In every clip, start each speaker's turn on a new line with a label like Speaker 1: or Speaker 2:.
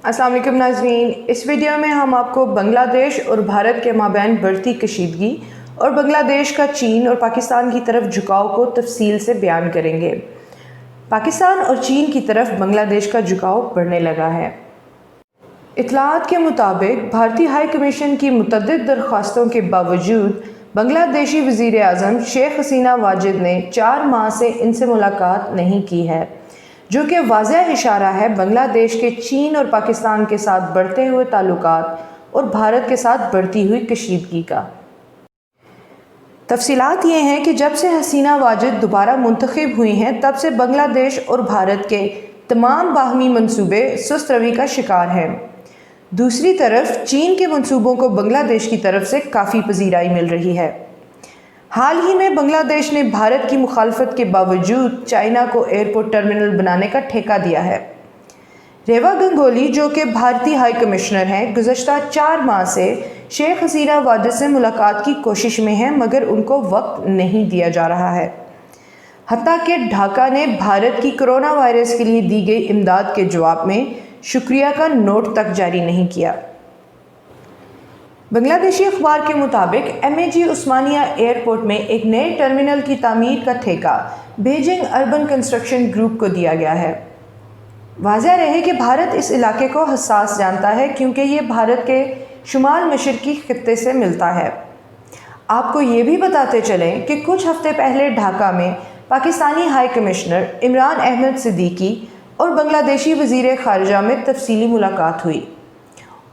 Speaker 1: अस्सलाम वालेकुम नाज़रीन, इस वीडियो में हम आपको बांग्लादेश और भारत के माबैन बढ़ती कशीदगी और बांग्लादेश का चीन और पाकिस्तान की तरफ झुकाव को तफसील से बयान करेंगे। पाकिस्तान और चीन की तरफ बांग्लादेश का झुकाव बढ़ने लगा है। इत्तलाआत के मुताबिक भारतीय हाई कमीशन की मुतअद्दिद दरख्वास्तों के बावजूद बांग्लादेशी वज़ीर आज़म शेख हसीना वाजिद ने 4 माह से इनसे मुलाकात नहीं की है, जो कि वाज़ेह इशारा है बांग्लादेश के चीन और पाकिस्तान के साथ बढ़ते हुए ताल्लुकात और भारत के साथ बढ़ती हुई कशीदगी का। तफसीलात ये हैं कि जब से हसीना वाजिद दोबारा मुंतखब हुई हैं, तब से बांग्लादेश और भारत के तमाम बाहमी मंसूबे सुस्त रवी का शिकार हैं। दूसरी तरफ चीन के मंसूबों को बांग्लादेश की तरफ से काफ़ी पजीराई मिल रही है। हाल ही में बांग्लादेश ने भारत की मुखालफत के बावजूद चाइना को एयरपोर्ट टर्मिनल बनाने का ठेका दिया है। रेवा गंगोली, जो कि भारतीय हाई कमिश्नर हैं, गुज़श्ता 4 माह से शेख हसीना वाजिद से मुलाकात की कोशिश में हैं, मगर उनको वक्त नहीं दिया जा रहा है। हत्ता कि ढाका ने भारत की कोरोना वायरस के लिए दी गई इमदाद के जवाब में शुक्रिया का नोट तक जारी नहीं किया। बांग्लादेशी अखबार के मुताबिक MAG उस्मानिया एयरपोर्ट में एक नए टर्मिनल की तामीर का ठेका बीजिंग अर्बन कंस्ट्रक्शन ग्रुप को दिया गया है। वाज़ेह रहे कि भारत इस इलाके को हसास जानता है, क्योंकि ये भारत के शुमाल मशरकी खित्ते से मिलता है। आपको ये भी बताते चलें कि कुछ हफ्ते पहले ढाका में पाकिस्तानी हाई कमिश्नर इमरान अहमद सिद्दीकी और बांग्लादेशी वज़ीर ख़ारिजा में तफसीली मुलाकात हुई,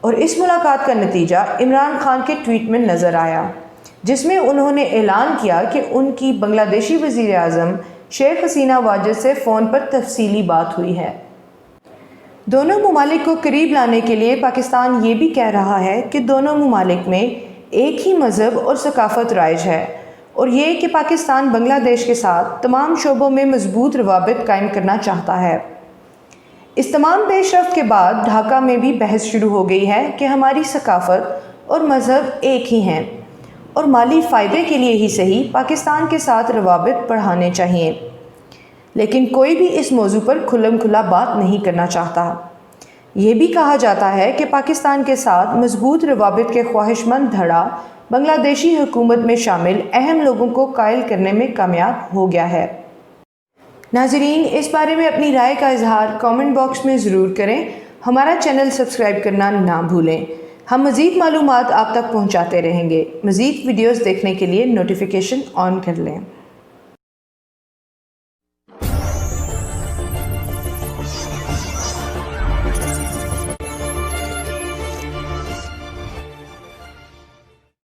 Speaker 1: और इस मुलाकात का नतीजा इमरान खान के ट्वीट में नज़र आया, जिसमें उन्होंने ऐलान किया कि उनकी बांग्लादेशी वज़ीर आज़म शेख हसीना वाजिद से फ़ोन पर तफसीली बात हुई है। दोनों ममालिक को करीब लाने के लिए पाकिस्तान ये भी कह रहा है कि दोनों ममालिक में एक ही मज़हब और सकाफ़त राइज है, और ये कि पाकिस्तान बांग्लादेश के साथ तमाम शोबों में मजबूत रवाबित कायम करना चाहता है। इस तमाम पेशरफ्त के बाद ढाका में भी बहस शुरू हो गई है कि हमारी सकाफ़त और मज़हब एक ही हैं, और माली फ़ायदे के लिए ही सही पाकिस्तान के साथ रवाबित बढ़ाने चाहिए, लेकिन कोई भी इस मौजू पर खुल्लम खुला बात नहीं करना चाहता। ये भी कहा जाता है कि पाकिस्तान के साथ मजबूत रवाबित के ख्वाहिशमंद धड़ा बांग्लादेशी हुकूमत में शामिल अहम लोगों को कायल करने में कामयाब हो गया है। नाज़रीन, इस बारे में अपनी राय का इजहार कमेंट बॉक्स में ज़रूर करें। हमारा चैनल सब्सक्राइब करना ना भूलें। हम मज़ीद मालूमात आप तक पहुँचाते रहेंगे। मज़ीद वीडियोज़ देखने के लिए नोटिफिकेशन ऑन कर लें।